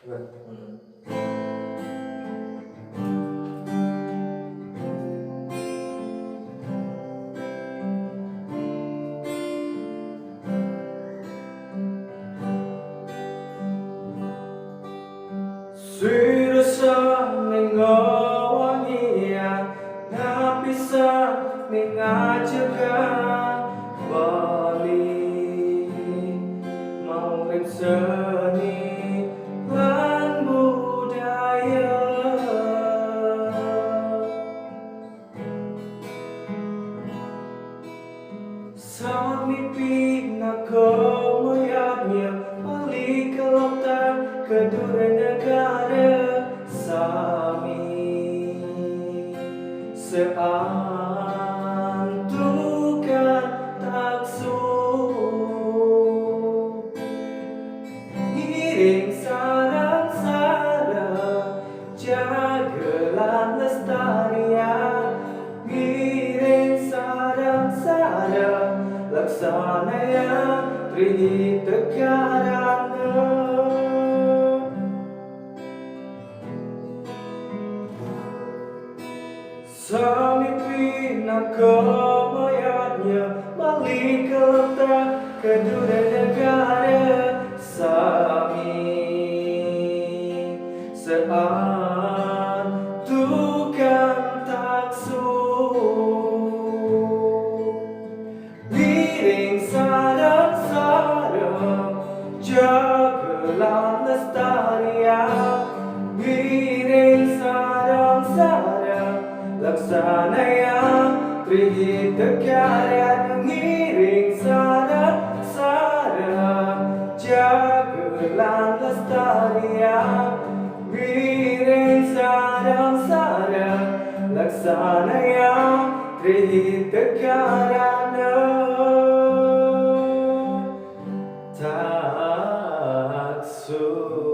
Sirasa nengawangian napisa mengajarkan Bali maurip seni lan budaya Sami pinakamayanya Bali kelautan kedua negara Sami seantukan taksu Ngiring sarang-sarang jagalah lestarian Ngiring sarang-sarang laksanaya trihita karana Sami pinakamayanya Bali kelautan kedua negara Sami seantukan taksu Ngiring sarang-sarang jagalah lestarian Ngiring sarang-sarang laksanaya trihita karya Ngiring sarang-sarang jagalah lestarian Ngiring sarang-sarang laksanaya trihita karya taksu